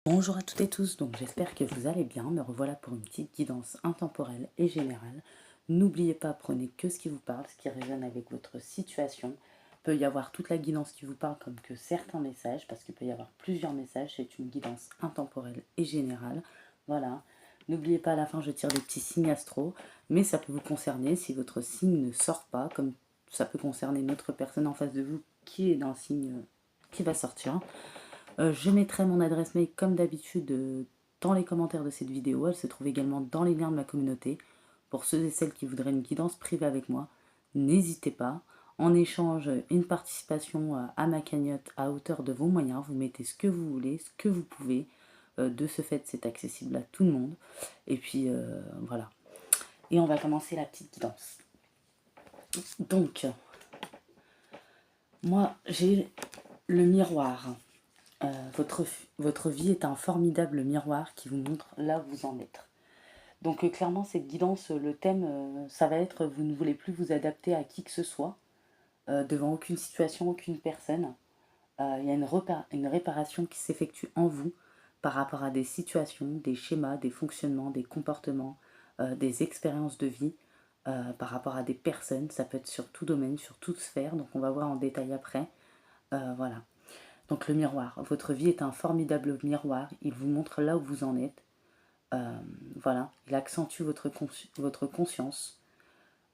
Bonjour à toutes et tous, donc j'espère que vous allez bien. Me revoilà pour une petite guidance intemporelle et générale. N'oubliez pas, prenez que ce qui vous parle, ce qui résonne avec votre situation. Il peut y avoir toute la guidance qui vous parle comme que certains messages, parce qu'il peut y avoir plusieurs messages. C'est une guidance intemporelle et générale. Voilà. N'oubliez pas, à la fin, je tire des petits signes astro, mais ça peut vous concerner si votre signe ne sort pas, comme ça peut concerner une autre personne en face de vous qui est d'un signe qui va sortir. Je mettrai mon adresse mail comme d'habitude dans les commentaires de cette vidéo. Elle se trouve également dans les liens de ma communauté. Pour ceux et celles qui voudraient une guidance privée avec moi, n'hésitez pas. En échange, une participation à ma cagnotte à hauteur de vos moyens. Vous mettez ce que vous voulez, ce que vous pouvez. De ce fait, c'est accessible à tout le monde. Et puis, voilà. Et on va commencer la petite guidance. Donc, moi, j'ai le miroir. Votre vie est un formidable miroir qui vous montre là où vous en êtes. Donc clairement, cette guidance, le thème, ça va être vous ne voulez plus vous adapter à qui que ce soit, devant aucune situation, aucune personne. Il y a une réparation qui s'effectue en vous par rapport à des situations, des schémas, des fonctionnements, des comportements, des expériences de vie, par rapport à des personnes. Ça peut être sur tout domaine, sur toute sphère, donc on va voir en détail après. Voilà. Donc le miroir, votre vie est un formidable miroir, il vous montre là où vous en êtes. Voilà, il accentue votre conscience.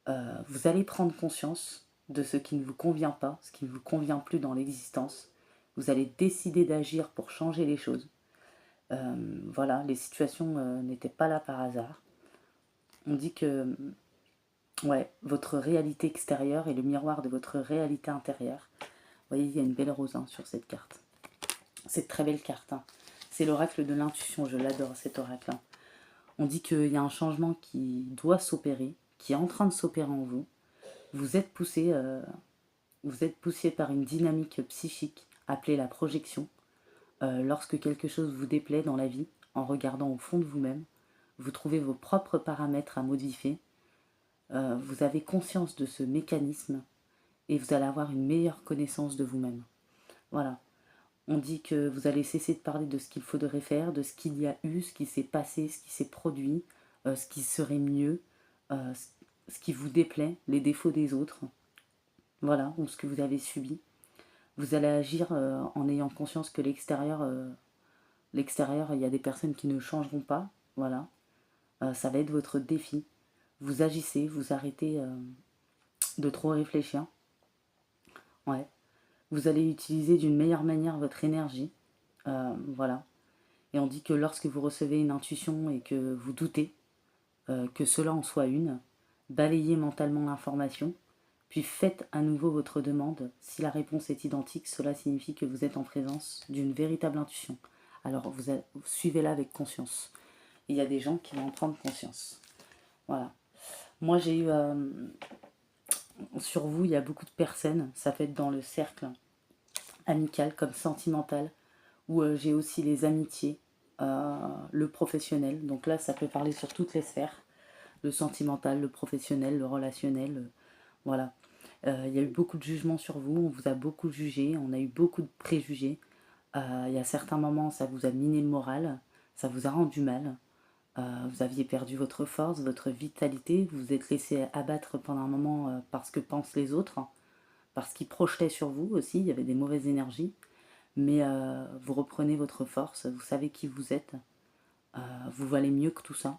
Vous allez prendre conscience de ce qui ne vous convient pas, ce qui ne vous convient plus dans l'existence. Vous allez décider d'agir pour changer les choses. Voilà, les situations n'étaient pas là par hasard. On dit que ouais, votre réalité extérieure est le miroir de votre réalité intérieure. Vous voyez, il y a une belle rose sur cette carte. C'est une très belle carte. C'est l'oracle de l'intuition, je l'adore cet oracle. On dit qu'il y a un changement qui doit s'opérer, qui est en train de s'opérer en vous. Vous êtes poussé par une dynamique psychique appelée la projection. Lorsque quelque chose vous déplaît dans la vie, en regardant au fond de vous-même, vous trouvez vos propres paramètres à modifier. Vous avez conscience de ce mécanisme et vous allez avoir une meilleure connaissance de vous-même. Voilà. On dit que vous allez cesser de parler de ce qu'il faudrait faire, de ce qu'il y a eu, ce qui s'est passé, ce qui s'est produit, ce qui serait mieux, ce qui vous déplaît, les défauts des autres, voilà, ou ce que vous avez subi. Vous allez agir en ayant conscience que l'extérieur, il y a des personnes qui ne changeront pas, voilà. Ça va être votre défi. Vous agissez, vous arrêtez de trop réfléchir. Ouais. Vous allez utiliser d'une meilleure manière votre énergie. Voilà. Et on dit que lorsque vous recevez une intuition et que vous doutez, que cela en soit une, balayez mentalement l'information, puis faites à nouveau votre demande. Si la réponse est identique, cela signifie que vous êtes en présence d'une véritable intuition. Alors vous suivez-la avec conscience. Il y a des gens qui vont en prendre conscience. Voilà. Moi j'ai eu sur vous, il y a beaucoup de personnes, ça peut être dans le cercle amical comme sentimental, où j'ai aussi les amitiés, le professionnel. Donc là, ça peut parler sur toutes les sphères, le sentimental, le professionnel, le relationnel. Voilà. Il y a eu beaucoup de jugements sur vous, on vous a beaucoup jugé, on a eu beaucoup de préjugés. Il y a certains moments, ça vous a miné le moral, ça vous a rendu mal. Vous aviez perdu votre force, votre vitalité, vous vous êtes laissé abattre pendant un moment par ce que pensent les autres, parce qu'ils projetaient sur vous aussi, il y avait des mauvaises énergies. Mais vous reprenez votre force, vous savez qui vous êtes, vous valez mieux que tout ça.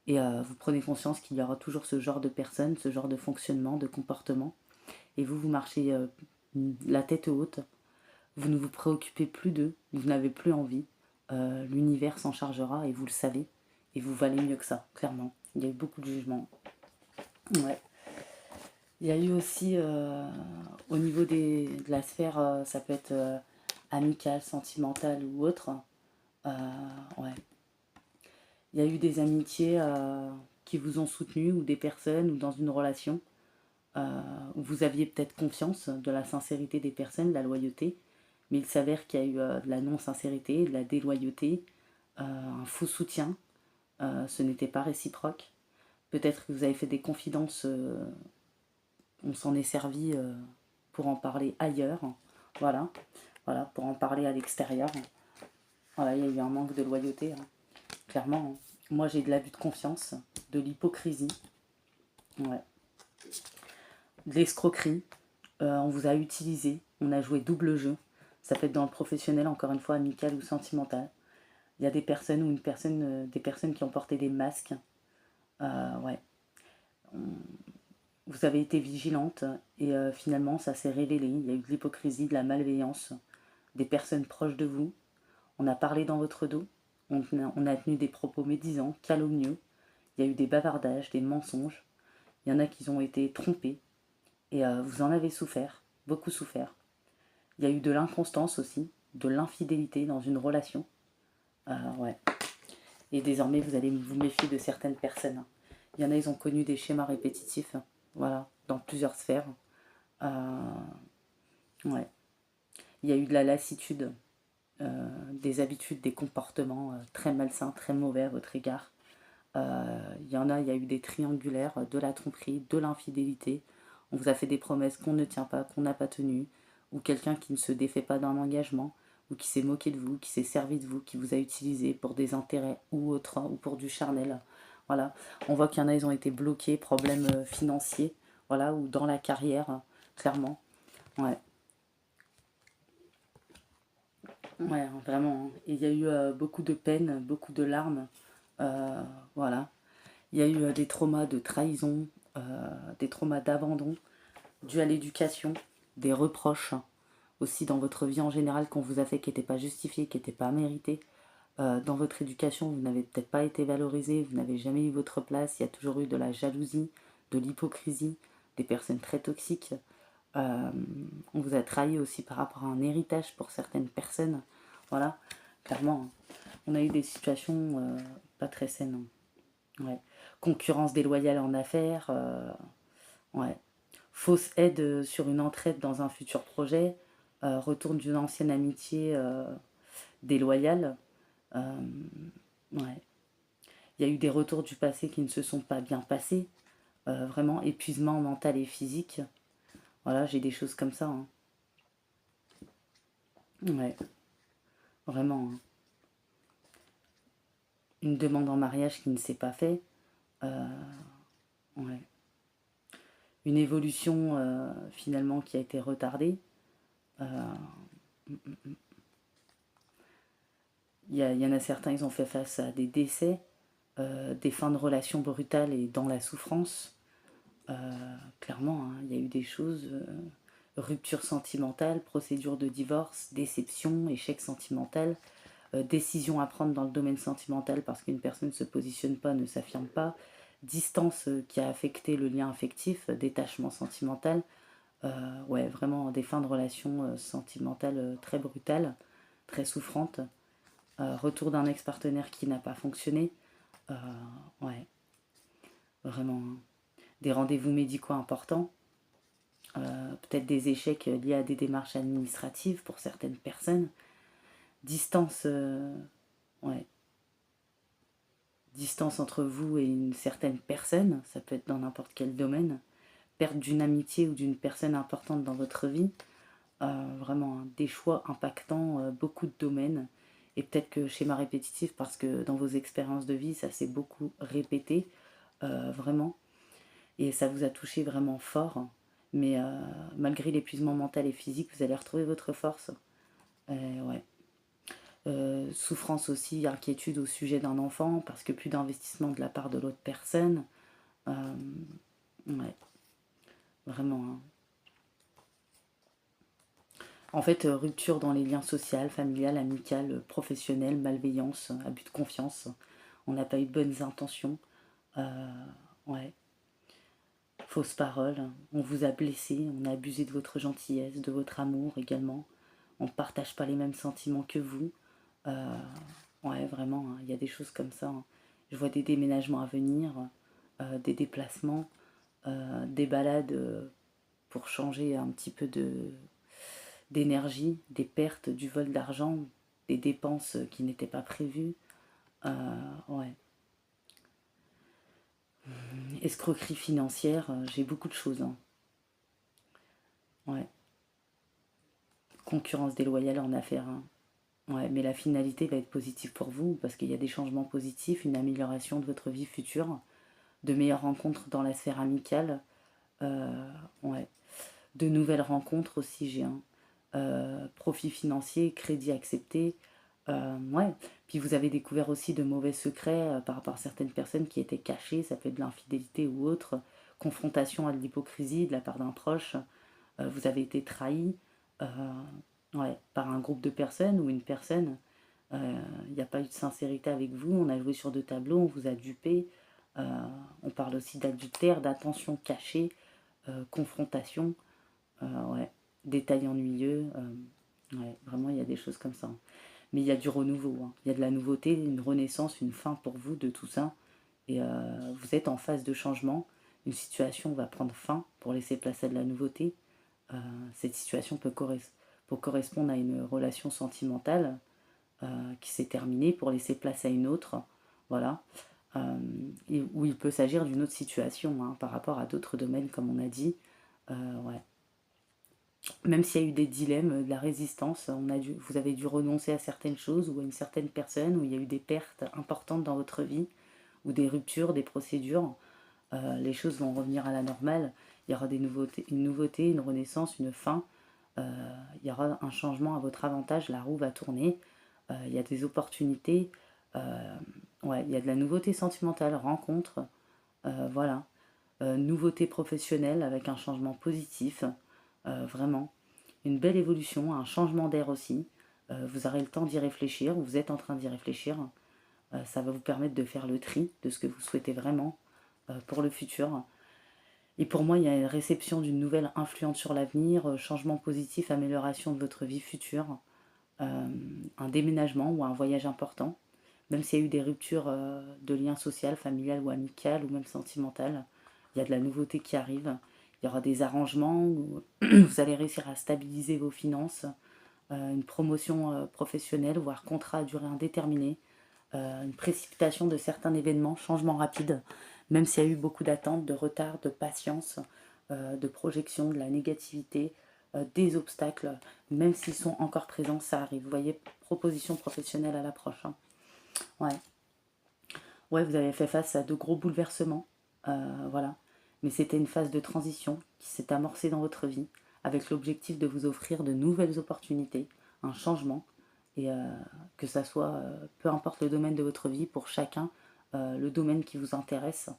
Et vous prenez conscience qu'il y aura toujours ce genre de personnes, ce genre de fonctionnement, de comportement. Et vous marchez la tête haute, vous ne vous préoccupez plus d'eux, vous n'avez plus envie. L'univers s'en chargera et vous le savez. Et vous valez mieux que ça, clairement. Il y a eu beaucoup de jugements. Ouais. Il y a eu aussi, au niveau de la sphère, ça peut être amicale, sentimentale ou autre. Ouais. Il y a eu des amitiés qui vous ont soutenu, ou des personnes, ou dans une relation, où vous aviez peut-être confiance de la sincérité des personnes, de la loyauté, mais il s'avère qu'il y a eu de la non-sincérité, de la déloyauté, un faux soutien, ce n'était pas réciproque. Peut-être que vous avez fait des confidences, on s'en est servi pour en parler ailleurs, voilà, pour en parler à l'extérieur. Voilà, il y a eu un manque de loyauté, hein, clairement. Hein. Moi, j'ai de l'abus de confiance, de l'hypocrisie, ouais. De l'escroquerie. On vous a utilisé, on a joué double jeu. Ça peut être dans le professionnel, encore une fois, amical ou sentimental. Il y a des personnes ou des personnes qui ont porté des masques. Ouais. Vous avez été vigilante et finalement, ça s'est révélé. Il y a eu de l'hypocrisie, de la malveillance, des personnes proches de vous. On a parlé dans votre dos. On a tenu des propos médisants, calomnieux. Il y a eu des bavardages, des mensonges. Il y en a qui ont été trompés. Et vous en avez souffert, beaucoup souffert. Il y a eu de l'inconstance aussi, de l'infidélité dans une relation. Ouais. Et désormais, vous allez vous méfier de certaines personnes. Il y en a, ils ont connu des schémas répétitifs, voilà, dans plusieurs sphères. Ouais. Il y a eu de la lassitude, des habitudes, des comportements très malsains, très mauvais à votre égard. Il y en a, il y a eu des triangulaires, de la tromperie, de l'infidélité. On vous a fait des promesses qu'on ne tient pas, qu'on n'a pas tenues, ou quelqu'un qui ne se défait pas d'un engagement, ou qui s'est moqué de vous, qui s'est servi de vous, qui vous a utilisé pour des intérêts ou autres, ou pour du charnel. Voilà. On voit qu'il y en a, ils ont été bloqués, problèmes financiers, voilà, ou dans la carrière, clairement. Ouais. Ouais, vraiment. Hein. Il y a eu beaucoup de peine, beaucoup de larmes. Voilà. Il y a eu des traumas de trahison, des traumas d'abandon, dus à l'éducation, des reproches aussi dans votre vie en général qu'on vous a fait qui n'étaient pas justifiés, qui n'étaient pas mérités. Dans votre éducation, vous n'avez peut-être pas été valorisé, vous n'avez jamais eu votre place, il y a toujours eu de la jalousie, de l'hypocrisie, des personnes très toxiques. Euh, on vous a trahi aussi par rapport à un héritage pour certaines personnes. Voilà, clairement, hein. On a eu des situations pas très saines. Hein. Ouais. Concurrence déloyale en affaires. Ouais. Fausse aide sur une entraide dans un futur projet. Retour d'une ancienne amitié déloyale. Euh, ouais. Il y a eu des retours du passé qui ne se sont pas bien passés. Vraiment, épuisement mental et physique. Voilà, j'ai des choses comme ça. Hein. Ouais, vraiment. Hein. Une demande en mariage qui ne s'est pas faite. Ouais. Une évolution finalement qui a été retardée. Euh, y en a certains, ils ont fait face à des décès, des fins de relations brutales et dans la souffrance. Clairement, hein, il y a eu des choses, rupture sentimentale, procédure de divorce, déception, échec sentimental, décision à prendre dans le domaine sentimental parce qu'une personne ne se positionne pas, ne s'affirme pas, distance qui a affecté le lien affectif, détachement sentimental, ouais, vraiment des fins de relations sentimentales très brutales, très souffrantes, retour d'un ex-partenaire qui n'a pas fonctionné, euh, ouais, vraiment, hein. Des rendez-vous médicaux importants, peut-être des échecs liés à des démarches administratives pour certaines personnes, distance, ouais, distance entre vous et une certaine personne, ça peut être dans n'importe quel domaine, perte d'une amitié ou d'une personne importante dans votre vie, vraiment hein, des choix impactant beaucoup de domaines, et peut-être que schéma répétitif parce que dans vos expériences de vie ça s'est beaucoup répété, vraiment, et ça vous a touché vraiment fort, mais malgré l'épuisement mental et physique vous allez retrouver votre force. Ouais. Souffrance aussi, inquiétude au sujet d'un enfant parce que plus d'investissement de la part de l'autre personne. Ouais, vraiment. Hein. En fait, rupture dans les liens sociaux, familial, amical, professionnel, malveillance, abus de confiance. On n'a pas eu de bonnes intentions. Ouais, fausse parole. On vous a blessé, on a abusé de votre gentillesse, de votre amour également. On ne partage pas les mêmes sentiments que vous. Ouais, vraiment, hein, il y a des choses comme ça. Hein. Je vois des déménagements à venir, des déplacements, des balades pour changer un petit peu d'énergie, des pertes, du vol d'argent, des dépenses qui n'étaient pas prévues. Ouais. Escroquerie financière, j'ai beaucoup de choses. Hein. Ouais. Concurrence déloyale en affaires. Hein. Ouais, mais la finalité va être positive pour vous parce qu'il y a des changements positifs, une amélioration de votre vie future, de meilleures rencontres dans la sphère amicale, ouais. De nouvelles rencontres aussi, j'ai un profit financier, crédit accepté, ouais. Puis vous avez découvert aussi de mauvais secrets par rapport à certaines personnes qui étaient cachées, ça peut être de l'infidélité ou autre, confrontation à de l'hypocrisie de la part d'un proche, vous avez été trahi, euh, ouais, par un groupe de personnes ou une personne. Il n'y a pas eu de sincérité avec vous, on a joué sur deux tableaux, on vous a dupé. On parle aussi d'adultère, d'attention cachée, confrontation, ouais, détails ennuyeux. Ouais, vraiment, il y a des choses comme ça. Mais il y a du renouveau, hein. Il y a de la nouveauté, une renaissance, une fin pour vous de tout ça. Et vous êtes en phase de changement. Une situation va prendre fin pour laisser place à de la nouveauté. Cette situation peut correspondre à une relation sentimentale qui s'est terminée pour laisser place à une autre. Voilà. Où il peut s'agir d'une autre situation hein, par rapport à d'autres domaines, comme on a dit. Ouais. Même s'il y a eu des dilemmes, de la résistance, vous avez dû renoncer à certaines choses ou à une certaine personne, où il y a eu des pertes importantes dans votre vie, ou des ruptures, des procédures. Les choses vont revenir à la normale. Il y aura une nouveauté, une renaissance, une fin. Il y aura un changement à votre avantage, la roue va tourner. Il y a des opportunités. Ouais, il y a de la nouveauté sentimentale, rencontre. Voilà. Nouveauté professionnelle avec un changement positif. Vraiment. Une belle évolution, un changement d'air aussi. Vous aurez le temps d'y réfléchir, vous êtes en train d'y réfléchir. Ça va vous permettre de faire le tri de ce que vous souhaitez vraiment pour le futur. Et pour moi, il y a une réception d'une nouvelle influence sur l'avenir, changement positif, amélioration de votre vie future, un déménagement ou un voyage important. Même s'il y a eu des ruptures de liens sociaux, familial ou amical ou même sentimental, il y a de la nouveauté qui arrive. Il y aura des arrangements où vous allez réussir à stabiliser vos finances, une promotion professionnelle, voire contrat à durée indéterminée, une précipitation de certains événements, changement rapide, même s'il y a eu beaucoup d'attentes, de retard, de patience, de projection, de la négativité, des obstacles, même s'ils sont encore présents, ça arrive. Vous voyez, proposition professionnelle à l'approche. Hein. Ouais. Ouais, vous avez fait face à de gros bouleversements, voilà. Mais c'était une phase de transition qui s'est amorcée dans votre vie, avec l'objectif de vous offrir de nouvelles opportunités, un changement, et que ça soit, peu importe le domaine de votre vie, pour chacun, le domaine qui vous intéresse,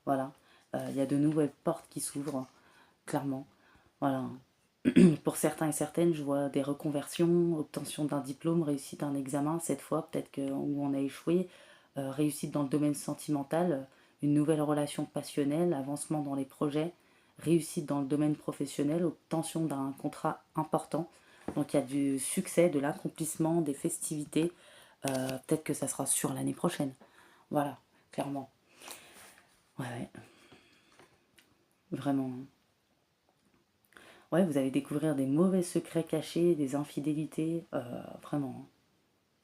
voilà. Il y a de nouvelles portes qui s'ouvrent, clairement, voilà. Pour certains et certaines, je vois des reconversions, obtention d'un diplôme, réussite d'un examen, cette fois peut-être que, où on a échoué, réussite dans le domaine sentimental, une nouvelle relation passionnelle, avancement dans les projets, réussite dans le domaine professionnel, obtention d'un contrat important. Donc il y a du succès, de l'accomplissement, des festivités. Peut-être que ça sera sur l'année prochaine. Voilà, clairement. Ouais, ouais, vraiment. Ouais, vous allez découvrir des mauvais secrets cachés, des infidélités, vraiment.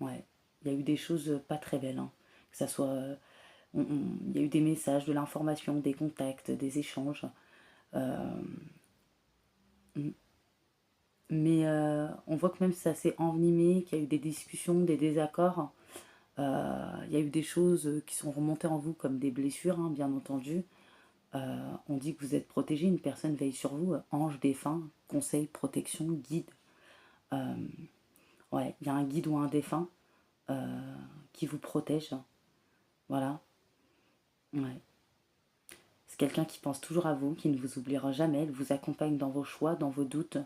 Ouais, il y a eu des choses pas très belles. Hein. Que ça soit, il y a eu des messages, de l'information, des contacts, des échanges. Euh, mais on voit que même si ça s'est envenimé, qu'il y a eu des discussions, des désaccords. Il y a eu des choses qui sont remontées en vous comme des blessures, hein, bien entendu. On dit que vous êtes protégé, une personne veille sur vous, ange, défunt, conseil, protection, guide. Euh, ouais, il y a un guide ou un défunt qui vous protège. Voilà. Ouais. C'est quelqu'un qui pense toujours à vous, qui ne vous oubliera jamais, elle vous accompagne dans vos choix, dans vos doutes.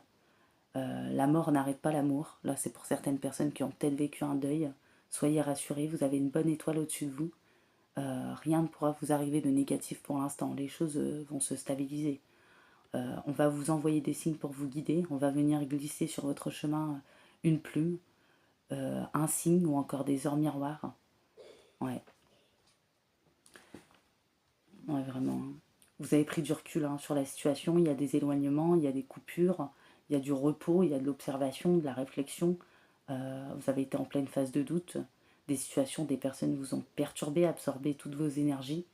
La mort n'arrête pas l'amour. Là, c'est pour certaines personnes qui ont peut-être vécu un deuil. Soyez rassurés, vous avez une bonne étoile au-dessus de vous. Rien ne pourra vous arriver de négatif pour l'instant. Les choses vont se stabiliser. On va vous envoyer des signes pour vous guider. On va venir glisser sur votre chemin une plume, un signe ou encore des heures miroirs. Ouais, ouais, vraiment. Vous avez pris du recul hein, sur la situation. Il y a des éloignements, il y a des coupures, il y a du repos, il y a de l'observation, de la réflexion. Vous avez été en pleine phase de doute. Des situations, des personnes vous ont perturbé, absorbé toutes vos énergies.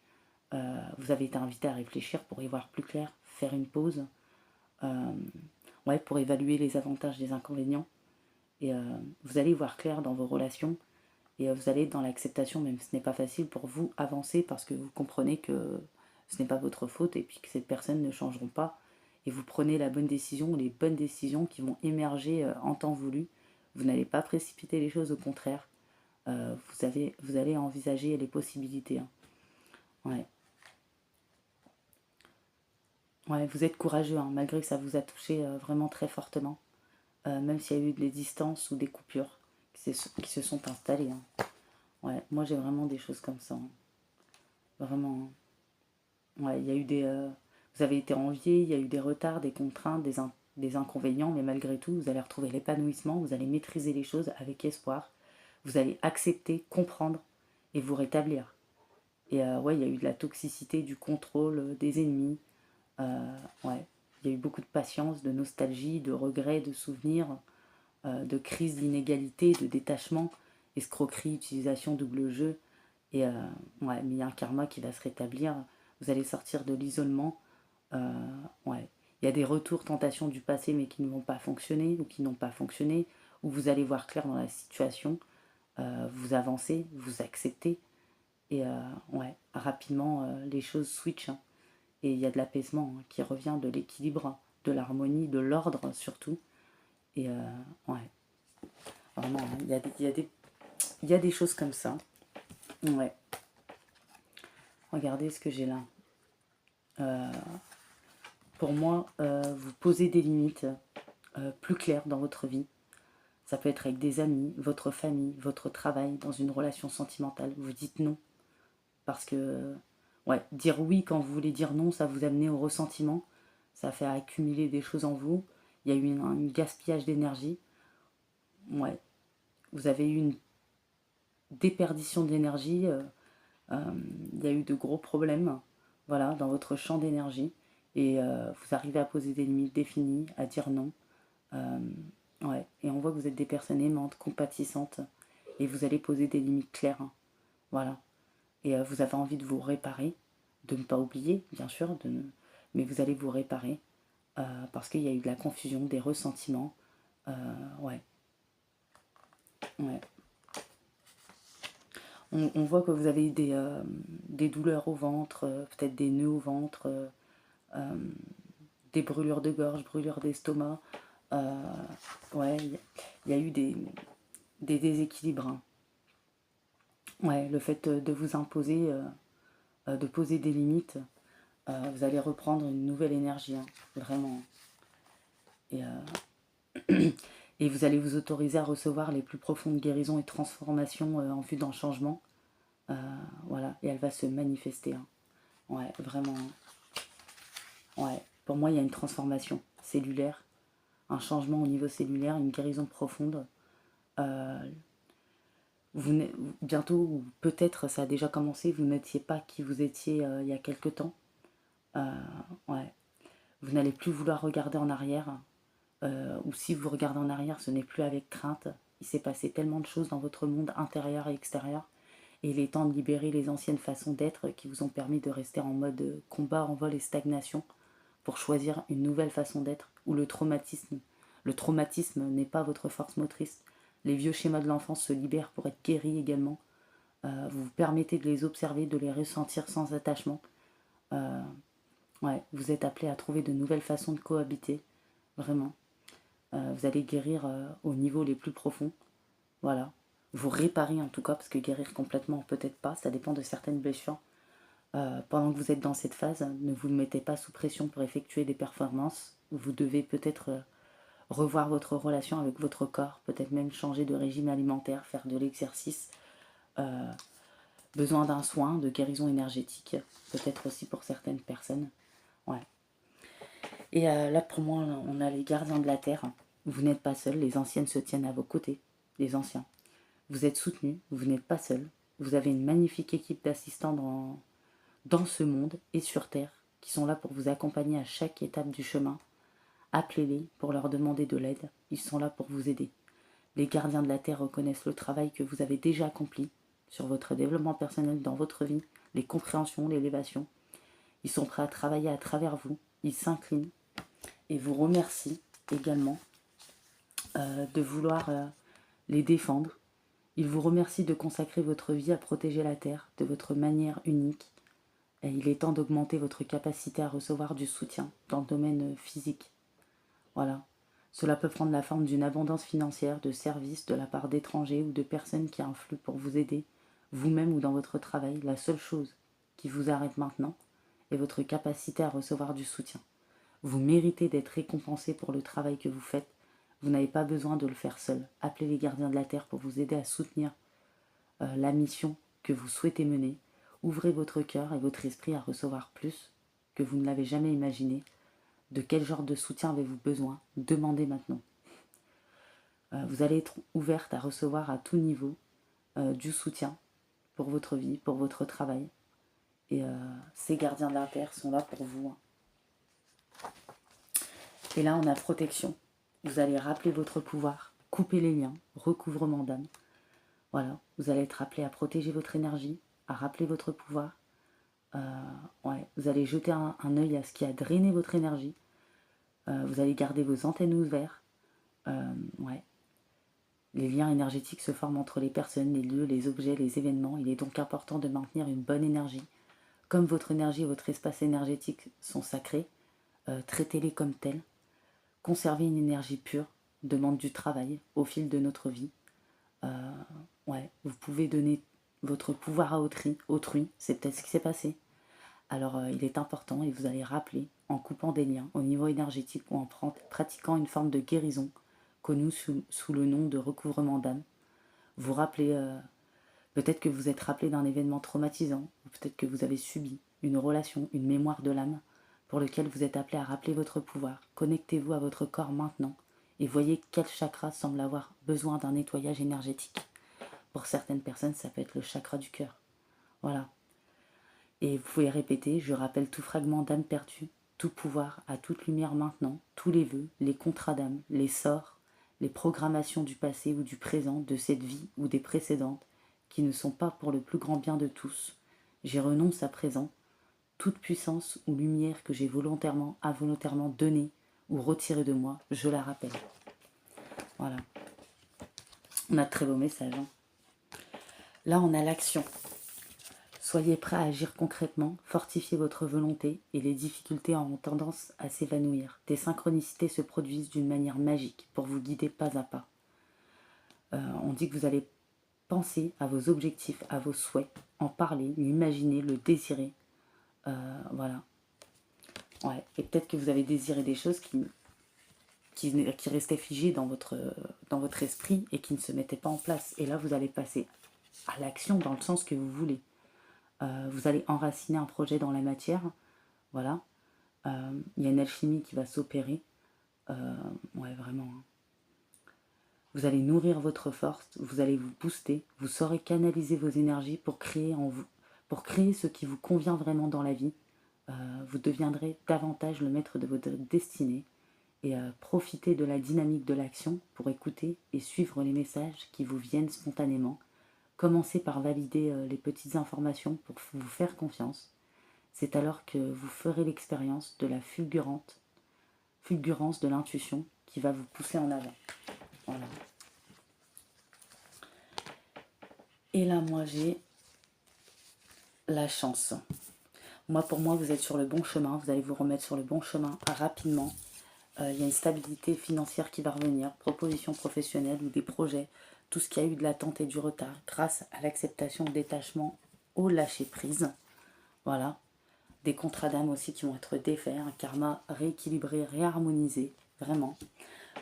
Vous avez été invité à réfléchir pour y voir plus clair, faire une pause. Ouais, pour évaluer les avantages des inconvénients. Et vous allez voir clair dans vos relations. Et vous allez être dans l'acceptation, même si ce n'est pas facile pour vous avancer parce que vous comprenez que ce n'est pas votre faute et puis que ces personnes ne changeront pas. Et vous prenez la bonne décision ou les bonnes décisions qui vont émerger en temps voulu. Vous n'allez pas précipiter les choses, au contraire. Vous allez envisager les possibilités. Hein. Ouais. Ouais, vous êtes courageux, hein, malgré que ça vous a touché vraiment très fortement. Même s'il y a eu des distances ou des coupures qui se sont installées. Hein. Ouais, moi j'ai vraiment des choses comme ça. Hein. Vraiment. Ouais, il y a eu vous avez été envié, il y a eu des retards, des contraintes, des inconvénients, mais malgré tout, vous allez retrouver l'épanouissement, vous allez maîtriser les choses avec espoir, vous allez accepter, comprendre et vous rétablir. Et ouais, il y a eu de la toxicité, du contrôle, des ennemis. Ouais, il y a eu beaucoup de patience, de nostalgie, de regrets, de souvenirs, de crise d'inégalité, de détachement, escroquerie, utilisation, double jeu. Et ouais, mais il y a un karma qui va se rétablir. Vous allez sortir de l'isolement. Ouais. Il y a des retours, tentations du passé, mais qui ne vont pas fonctionner ou qui n'ont pas fonctionné. Où vous allez voir clair dans la situation. Vous avancez, vous acceptez. Et ouais, rapidement, les choses switchent. Hein. Et il y a de l'apaisement hein, qui revient, de l'équilibre, de l'harmonie, de l'ordre surtout. Et ouais, vraiment, hein, il y a des choses comme ça. Ouais. Regardez ce que j'ai là. Pour moi, vous posez des limites plus claires dans votre vie. Ça peut être avec des amis, votre famille, votre travail, dans une relation sentimentale. Vous dites non. Parce que, ouais, dire oui quand vous voulez dire non, ça vous amène au ressentiment. Ça fait accumuler des choses en vous. Il y a eu un gaspillage d'énergie. Ouais. Vous avez eu une déperdition d'énergie. Il y a eu de gros problèmes. Voilà, dans votre champ d'énergie. Et vous arrivez à poser des limites définies, à dire non. Ouais. Et on voit que vous êtes des personnes aimantes, compatissantes. Et vous allez poser des limites claires. Hein. Voilà. Et vous avez envie de vous réparer, de ne pas oublier, bien sûr, mais vous allez vous réparer parce qu'il y a eu de la confusion, des ressentiments. Ouais. Ouais. On voit que vous avez eu des douleurs au ventre, peut-être des nœuds au ventre, des brûlures de gorge, brûlures d'estomac. Ouais, il y a eu des déséquilibres. Hein. Ouais, le fait de vous imposer, de poser des limites, vous allez reprendre une nouvelle énergie, hein, vraiment. Et, et vous allez vous autoriser à recevoir les plus profondes guérisons et transformations en vue d'un changement. Voilà, et elle va se manifester. Hein. Ouais, vraiment. Ouais, pour moi, il y a une transformation cellulaire, un changement au niveau cellulaire, une guérison profonde. Euh, bientôt, ou peut-être ça a déjà commencé, vous n'étiez pas qui vous étiez il y a quelque temps. Ouais. Vous n'allez plus vouloir regarder en arrière. Ou si vous regardez en arrière, ce n'est plus avec crainte. Il s'est passé tellement de choses dans votre monde intérieur et extérieur. Et il est temps de libérer les anciennes façons d'être qui vous ont permis de rester en mode combat, envol et stagnation pour choisir une nouvelle façon d'être où le traumatisme n'est pas votre force motrice. Les vieux schémas de l'enfance se libèrent pour être guéris également. Vous vous permettez de les observer, de les ressentir sans attachement. Ouais, vous êtes appelé à trouver de nouvelles façons de cohabiter, vraiment. Vous allez guérir au niveau les plus profonds. Voilà. Vous réparez en tout cas, parce que guérir complètement, peut-être pas, ça dépend de certaines blessures. Pendant que vous êtes dans cette phase, ne vous mettez pas sous pression pour effectuer des performances. Vous devez peut-être revoir votre relation avec votre corps, peut-être même changer de régime alimentaire, faire de l'exercice. Besoin d'un soin, de guérison énergétique, peut-être aussi pour certaines personnes. Ouais. Et là, pour moi, on a les gardiens de la terre. Vous n'êtes pas seul, les anciennes se tiennent à vos côtés, les anciens. Vous êtes soutenus, vous n'êtes pas seul. Vous avez une magnifique équipe d'assistants dans ce monde et sur Terre qui sont là pour vous accompagner à chaque étape du chemin. Appelez-les pour leur demander de l'aide. Ils sont là pour vous aider. Les gardiens de la Terre reconnaissent le travail que vous avez déjà accompli sur votre développement personnel dans votre vie, les compréhensions, l'élévation. Ils sont prêts à travailler à travers vous. Ils s'inclinent et vous remercient également de vouloir les défendre. Il vous remercie de consacrer votre vie à protéger la Terre de votre manière unique. Et il est temps d'augmenter votre capacité à recevoir du soutien dans le domaine physique. Voilà. Cela peut prendre la forme d'une abondance financière, de services de la part d'étrangers ou de personnes qui influent pour vous aider, vous-même ou dans votre travail. La seule chose qui vous arrête maintenant est votre capacité à recevoir du soutien. Vous méritez d'être récompensé pour le travail que vous faites. Vous n'avez pas besoin de le faire seul. Appelez les gardiens de la Terre pour vous aider à soutenir la mission que vous souhaitez mener. Ouvrez votre cœur et votre esprit à recevoir plus que vous ne l'avez jamais imaginé. De quel genre de soutien avez-vous besoin? Demandez maintenant. Vous allez être ouverte à recevoir à tout niveau du soutien pour votre vie, pour votre travail. Et ces gardiens de la Terre sont là pour vous. Et là, on a protection. Vous allez rappeler votre pouvoir, couper les liens, recouvrement d'âme. Voilà, vous allez être appelé à protéger votre énergie, à rappeler votre pouvoir. Vous allez jeter un œil à ce qui a drainé votre énergie. Vous allez garder vos antennes ouvertes. Les liens énergétiques se forment entre les personnes, les lieux, les objets, les événements. Il est donc important de maintenir une bonne énergie. Comme votre énergie et votre espace énergétique sont sacrés, traitez-les comme tels. Conserver une énergie pure demande du travail au fil de notre vie. Vous pouvez donner votre pouvoir à autrui, c'est peut-être ce qui s'est passé. Alors il est important et vous allez rappeler en coupant des liens au niveau énergétique ou en pratiquant une forme de guérison connue sous le nom de recouvrement d'âme. Vous rappelez, peut-être que vous êtes rappelé d'un événement traumatisant, ou peut-être que vous avez subi une relation, une mémoire de l'âme, pour lequel vous êtes appelé à rappeler votre pouvoir. Connectez-vous à votre corps maintenant et voyez quel chakra semble avoir besoin d'un nettoyage énergétique. Pour certaines personnes, ça peut être le chakra du cœur. Voilà. Et vous pouvez répéter, je rappelle tout fragment d'âme perdue, tout pouvoir à toute lumière maintenant, tous les vœux, les contrats d'âme, les sorts, les programmations du passé ou du présent, de cette vie ou des précédentes, qui ne sont pas pour le plus grand bien de tous. J'y renonce à présent. Toute puissance ou lumière que j'ai involontairement donnée ou retirée de moi, je la rappelle. Voilà. On a de très beaux messages. Là, on a l'action. Soyez prêts à agir concrètement, fortifiez votre volonté et les difficultés ont tendance à s'évanouir. Des synchronicités se produisent d'une manière magique pour vous guider pas à pas. On dit que vous allez penser à vos objectifs, à vos souhaits, en parler, l'imaginer, le désirer. Voilà. Et peut-être que vous avez désiré des choses qui restaient figées dans votre esprit et qui ne se mettaient pas en place. Et là, vous allez passer à l'action dans le sens que vous voulez. Vous allez enraciner un projet dans la matière. Voilà. Il y a une alchimie qui va s'opérer. Vraiment. Vous allez nourrir votre force, vous allez vous booster, vous saurez canaliser vos énergies pour créer ce qui vous convient vraiment dans la vie. Vous deviendrez davantage le maître de votre destinée et profitez de la dynamique de l'action pour écouter et suivre les messages qui vous viennent spontanément. Commencez par valider les petites informations pour vous faire confiance. C'est alors que vous ferez l'expérience de la fulgurance de l'intuition qui va vous pousser en avant. Voilà. Et là, moi, j'ai la chance. Pour moi, vous êtes sur le bon chemin. Vous allez vous remettre sur le bon chemin rapidement. Il y a une stabilité financière qui va revenir, propositions professionnelles ou des projets, tout ce qui a eu de l'attente et du retard, grâce à l'acceptation, au détachement, au lâcher-prise. Voilà. Des contrats d'âme aussi qui vont être défaits, un karma rééquilibré, réharmonisé, vraiment.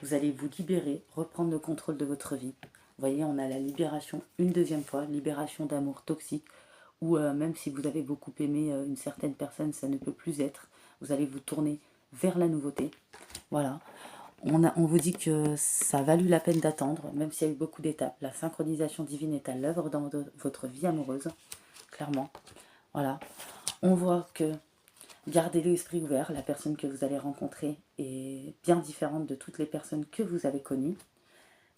Vous allez vous libérer, reprendre le contrôle de votre vie. Vous voyez, on a la libération une deuxième fois, libération d'amour toxique, ou même si vous avez beaucoup aimé une certaine personne, ça ne peut plus être. Vous allez vous tourner vers la nouveauté. Voilà. On vous dit que ça a valu la peine d'attendre, même s'il y a eu beaucoup d'étapes. La synchronisation divine est à l'œuvre dans votre vie amoureuse, clairement. Voilà. On voit que gardez l'esprit ouvert. La personne que vous allez rencontrer est bien différente de toutes les personnes que vous avez connues.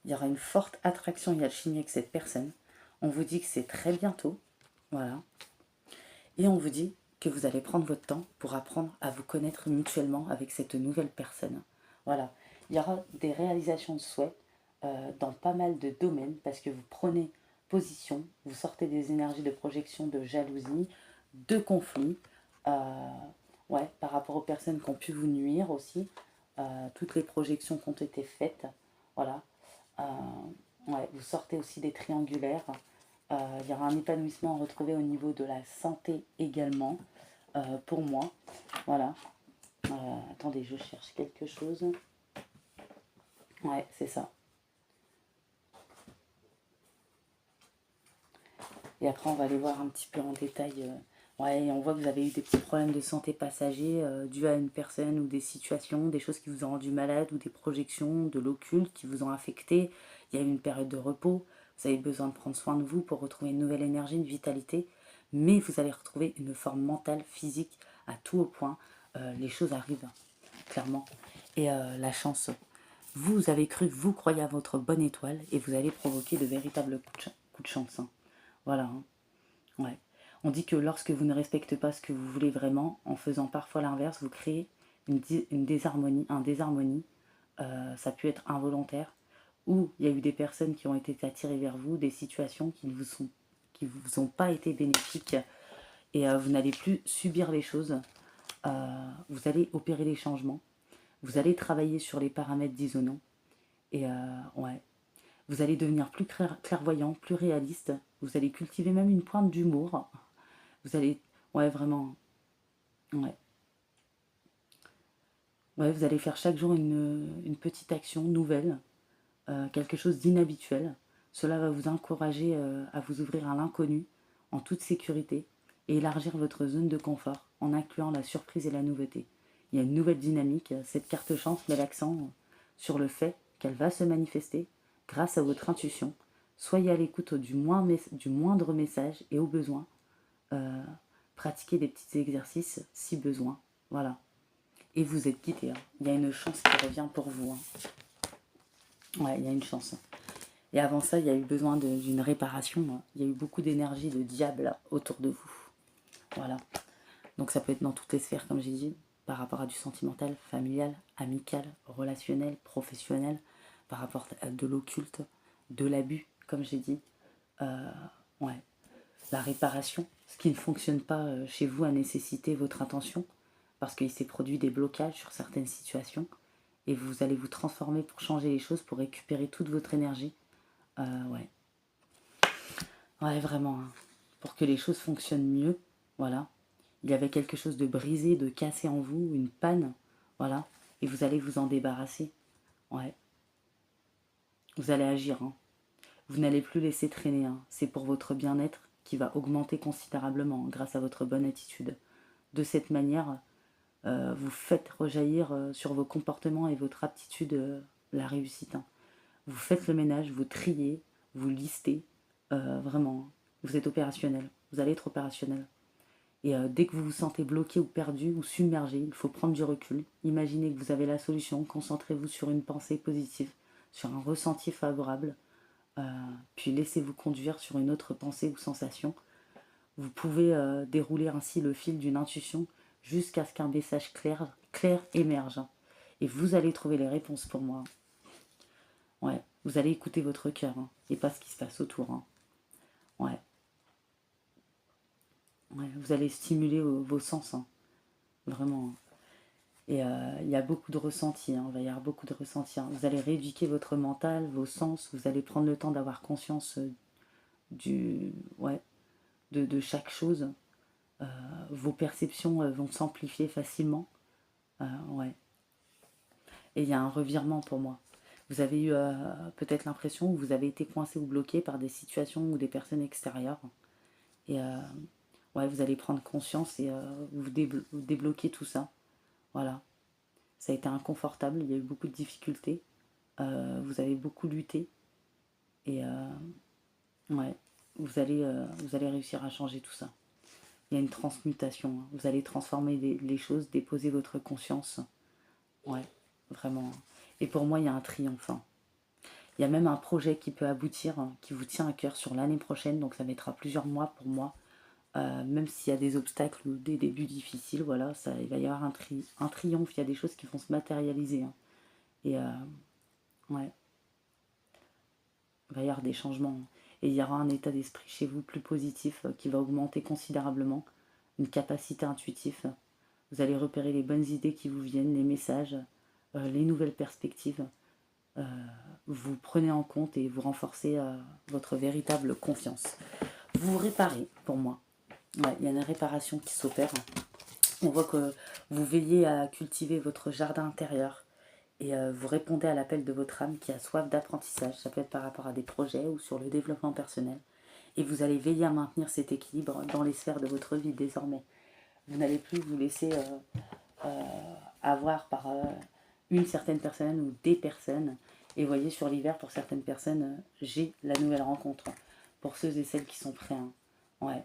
Il y aura une forte attraction et alchimie avec cette personne. On vous dit que c'est très bientôt. Voilà. Et on vous dit que vous allez prendre votre temps pour apprendre à vous connaître mutuellement avec cette nouvelle personne. Voilà. Il y aura des réalisations de souhaits. dans pas mal de domaines parce que vous prenez position, vous sortez des énergies de projection, de jalousie, de conflit, ouais, par rapport aux personnes qui ont pu vous nuire aussi, toutes les projections qui ont été faites, voilà. Euh, ouais, vous sortez aussi des triangulaires. Il y aura un épanouissement à retrouver au niveau de la santé également, pour moi. Voilà. Attendez, je cherche quelque chose. Ouais, c'est ça. Et après, on va aller voir un petit peu en détail. Ouais, on voit que vous avez eu des petits problèmes de santé passagers dus à une personne ou des situations, des choses qui vous ont rendu malade ou des projections de l'occulte qui vous ont affecté. Il y a eu une période de repos. Vous avez besoin de prendre soin de vous pour retrouver une nouvelle énergie, une vitalité. Mais vous allez retrouver une forme mentale, physique, à tout au point. Les choses arrivent, clairement. Et la chance. Vous avez cru, vous croyez à votre bonne étoile et vous allez provoquer de véritables coups de chance, hein. Voilà, hein. Ouais. On dit que lorsque vous ne respectez pas ce que vous voulez vraiment, en faisant parfois l'inverse, vous créez une désharmonie, un désharmonie. Ça peut être involontaire, ou il y a eu des personnes qui ont été attirées vers vous, des situations qui vous ont pas été bénéfiques, et vous n'allez plus subir les choses. Vous allez opérer les changements. Vous allez travailler sur les paramètres dissonants. Et ouais, vous allez devenir plus clairvoyant, plus réaliste. Vous allez cultiver même une pointe d'humour. Vous allez, ouais, vraiment, ouais. Ouais, vous allez faire chaque jour une petite action nouvelle, quelque chose d'inhabituel. Cela va vous encourager à vous ouvrir à l'inconnu en toute sécurité et élargir votre zone de confort en incluant la surprise et la nouveauté. Il y a une nouvelle dynamique. Cette carte chance met l'accent sur le fait qu'elle va se manifester grâce à votre intuition. Soyez à l'écoute du moindre message et au besoin, euh, pratiquez des petits exercices si besoin. Voilà. Et vous êtes guidé, hein. Il y a une chance qui revient pour vous, hein. Ouais, il y a une chance. Et avant ça, il y a eu besoin d'une réparation, hein. Il y a eu beaucoup d'énergie de diable autour de vous. Voilà. Donc ça peut être dans toutes les sphères, comme j'ai dit, par rapport à du sentimental, familial, amical, relationnel, professionnel, par rapport à de l'occulte, de l'abus, comme j'ai dit. Ouais. La réparation, ce qui ne fonctionne pas chez vous a nécessité votre attention, parce qu'il s'est produit des blocages sur certaines situations, et vous allez vous transformer pour changer les choses, pour récupérer toute votre énergie. Ouais. Ouais, vraiment, hein. Pour que les choses fonctionnent mieux, voilà. Il y avait quelque chose de brisé, de cassé en vous, une panne, voilà. Et vous allez vous en débarrasser. Ouais. Vous allez agir, hein. Vous n'allez plus laisser traîner, hein. C'est pour votre bien-être qui va augmenter considérablement grâce à votre bonne attitude. De cette manière, vous faites rejaillir sur vos comportements et votre aptitude la réussite, hein. Vous faites le ménage, vous triez, vous listez, vraiment, hein. Vous êtes opérationnel, vous allez être opérationnel. Et dès que vous vous sentez bloqué ou perdu ou submergé, il faut prendre du recul. Imaginez que vous avez la solution, concentrez-vous sur une pensée positive, sur un ressenti favorable, puis laissez-vous conduire sur une autre pensée ou sensation. Vous pouvez dérouler ainsi le fil d'une intuition jusqu'à ce qu'un message clair émerge, hein. Et vous allez trouver les réponses pour moi. Ouais, vous allez écouter votre cœur, hein, et pas ce qui se passe autour, hein. Ouais. Ouais, vous allez stimuler vos sens, hein, vraiment. Et il y a beaucoup de ressentis, hein, il va y avoir beaucoup de ressentis, hein. Vous allez rééduquer votre mental, vos sens, vous allez prendre le temps d'avoir conscience ouais, de chaque chose. Vos perceptions vont s'amplifier facilement. Ouais. Et il y a un revirement pour moi. Vous avez eu peut-être l'impression que vous avez été coincé ou bloqué par des situations ou des personnes extérieures. Et ouais, vous allez prendre conscience et vous débloquer tout ça. Voilà. Ça a été inconfortable, il y a eu beaucoup de difficultés. Vous avez beaucoup lutté. Et ouais, vous allez réussir à changer tout ça. Il y a une transmutation, hein. Vous allez transformer les choses, déposer votre conscience. Ouais, vraiment. Et pour moi, il y a un triomphe, hein. Il y a même un projet qui peut aboutir, hein, qui vous tient à cœur sur l'année prochaine. Donc ça mettra plusieurs mois pour moi. Même s'il y a des obstacles ou des débuts difficiles, voilà, il va y avoir un triomphe. Il y a des choses qui vont se matérialiser, hein. Et ouais. Il va y avoir des changements. Et il y aura un état d'esprit chez vous plus positif qui va augmenter considérablement. Une capacité intuitive. Vous allez repérer les bonnes idées qui vous viennent, les messages, les nouvelles perspectives. Vous prenez en compte et vous renforcez votre véritable confiance. Vous vous réparez, pour moi. Ouais, il y a une réparation qui s'opère. On voit que vous veillez à cultiver votre jardin intérieur et vous répondez à l'appel de votre âme qui a soif d'apprentissage. Ça peut être par rapport à des projets ou sur le développement personnel. Et vous allez veiller à maintenir cet équilibre dans les sphères de votre vie désormais. Vous n'allez plus vous laisser avoir par une certaine personne ou des personnes. Et voyez, sur l'hiver, pour certaines personnes, j'ai la nouvelle rencontre. Pour ceux et celles qui sont prêts. Hein. Ouais.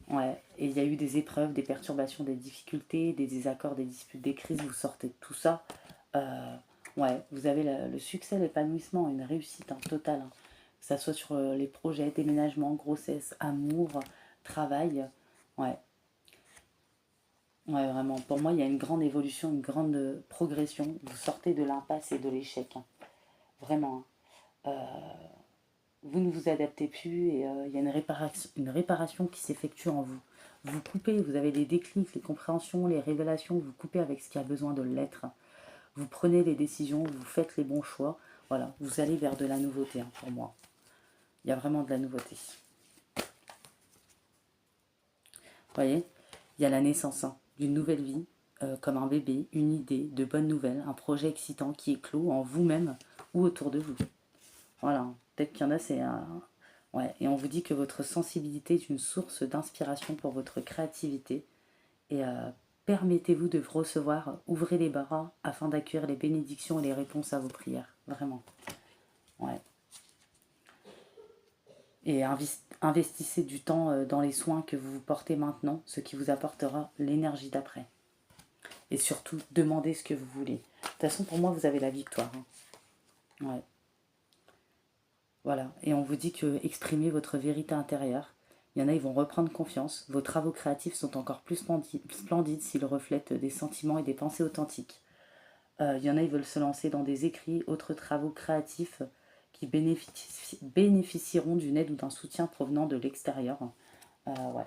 Ouais. Et il y a eu des épreuves, des perturbations, des difficultés, des désaccords, des disputes, des crises. Vous sortez de tout ça. Ouais, vous avez le succès, l'épanouissement, une réussite totale. Hein. Que ça soit sur les projets, déménagement, grossesse, amour, travail. Ouais. Ouais, vraiment. Pour moi, il y a une grande évolution, une grande progression. Vous sortez de l'impasse et de l'échec. Hein. Vraiment. Hein. Vous ne vous adaptez plus et il y a une réparation qui s'effectue en vous. Vous coupez, vous avez les déclics, les compréhensions, les révélations, vous coupez avec ce qui a besoin de l'être. Vous prenez les décisions, vous faites les bons choix. Voilà, vous allez vers de la nouveauté hein, pour moi. Il y a vraiment de la nouveauté. Vous voyez, il y a la naissance hein, d'une nouvelle vie, comme un bébé, une idée, de bonnes nouvelles, un projet excitant qui éclot en vous-même ou autour de vous. Voilà, peut-être qu'il y en a, c'est un... Ouais, et on vous dit que votre sensibilité est une source d'inspiration pour votre créativité. Et permettez-vous de vous recevoir, ouvrez les bras afin d'accueillir les bénédictions et les réponses à vos prières. Vraiment. Ouais. Et investissez du temps dans les soins que vous vous portez maintenant, ce qui vous apportera l'énergie d'après. Et surtout, demandez ce que vous voulez. De toute façon, pour moi, vous avez la victoire. Hein. Ouais. Voilà. Et on vous dit que exprimez votre vérité intérieure. Il y en a, ils vont reprendre confiance. Vos travaux créatifs sont encore plus splendides s'ils reflètent des sentiments et des pensées authentiques. Il y en a, ils veulent se lancer dans des écrits, autres travaux créatifs qui bénéficieront d'une aide ou d'un soutien provenant de l'extérieur. Ouais.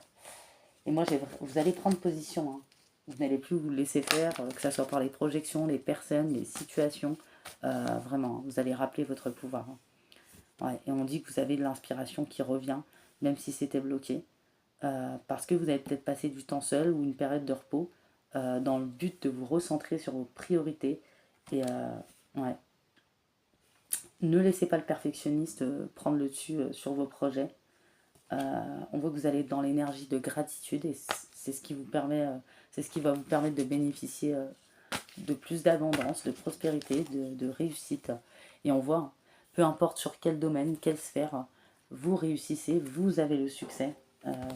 Et moi, vous allez prendre position. Hein. Vous n'allez plus vous laisser faire, que ce soit par les projections, les personnes, les situations. Vraiment, vous allez rappeler votre pouvoir. Hein. Ouais. Et on dit que vous avez de l'inspiration qui revient, même si c'était bloqué. Parce que vous avez peut-être passé du temps seul ou une période de repos dans le but de vous recentrer sur vos priorités. Et ouais. Ne laissez pas le perfectionniste prendre le dessus sur vos projets. On voit que vous allez être dans l'énergie de gratitude et c'est ce qui vous permet, c'est ce qui va vous permettre de bénéficier de plus d'abondance, de prospérité, de réussite. Et on voit, peu importe sur quel domaine, quelle sphère, vous réussissez, vous avez le succès,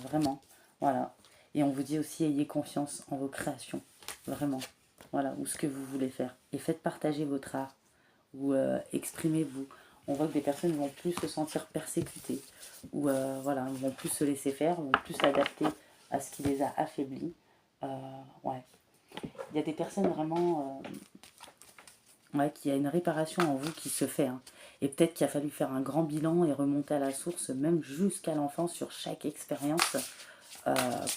vraiment. Voilà. Et on vous dit aussi, ayez confiance en vos créations, vraiment. Voilà, ou ce que vous voulez faire. Et faites partager votre art, ou exprimez-vous. On voit que des personnes ne vont plus se sentir persécutées, ou voilà, ils vont plus se laisser faire, vont plus s'adapter à ce qui les a affaiblis. Ouais. Il y a des personnes vraiment ouais, qu'il y a une réparation en vous qui se fait. Hein. Et peut-être qu'il a fallu faire un grand bilan et remonter à la source, même jusqu'à l'enfance, sur chaque expérience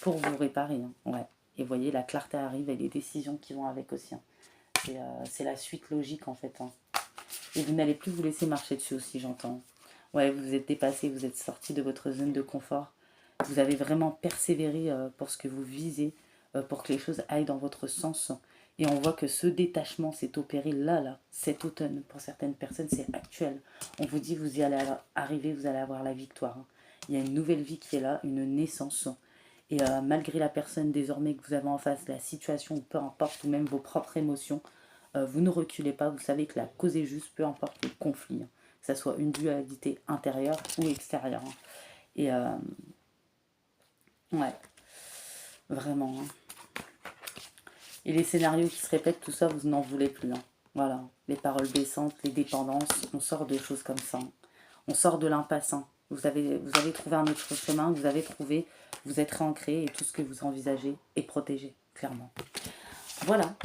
pour vous réparer. Hein. Ouais. Et vous voyez, la clarté arrive et les décisions qui vont avec aussi. Hein. C'est la suite logique en fait. Hein. Et vous n'allez plus vous laisser marcher dessus aussi, j'entends. Ouais, vous êtes dépassé, vous êtes sorti de votre zone de confort. Vous avez vraiment persévéré pour ce que vous visez, pour que les choses aillent dans votre sens. Et on voit que ce détachement s'est opéré là, cet automne. Pour certaines personnes, c'est actuel. On vous dit, vous y allez arriver, vous allez avoir la victoire. Hein. Il y a une nouvelle vie qui est là, une naissance. Et malgré la personne désormais que vous avez en face, la situation, ou peu importe, ou même vos propres émotions, vous ne reculez pas. Vous savez que la cause est juste, peu importe le conflit. Hein. Que ce soit une dualité intérieure ou extérieure. Hein. Et ouais, vraiment. Hein. Et les scénarios qui se répètent, tout ça, vous n'en voulez plus. Hein. Voilà, les paroles baissantes, les dépendances, on sort de choses comme ça. Hein. On sort de l'impasse. Hein. Vous avez trouvé un autre chemin, vous avez trouvé, vous êtes réancré et tout ce que vous envisagez est protégé, clairement. Voilà.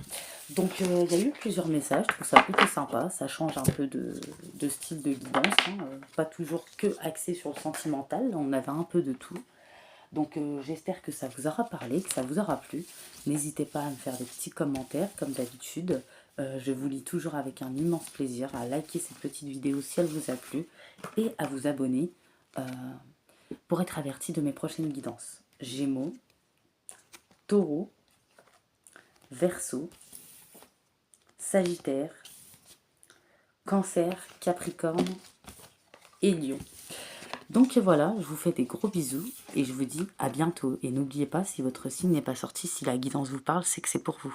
Donc il y a eu plusieurs messages, je trouve ça plutôt sympa, ça change un peu de style de guidance, hein, pas toujours que axé sur le sentimental, on avait un peu de tout. Donc j'espère que ça vous aura parlé, que ça vous aura plu. N'hésitez pas à me faire des petits commentaires comme d'habitude. Je vous lis toujours avec un immense plaisir, à liker cette petite vidéo si elle vous a plu et à vous abonner euh, pour être averti de mes prochaines guidances. Gémeaux, Taureau, Verseau, Sagittaire, Cancer, Capricorne et Lion. Donc voilà, je vous fais des gros bisous et je vous dis à bientôt. Et n'oubliez pas, si votre signe n'est pas sorti, si la guidance vous parle, c'est que c'est pour vous.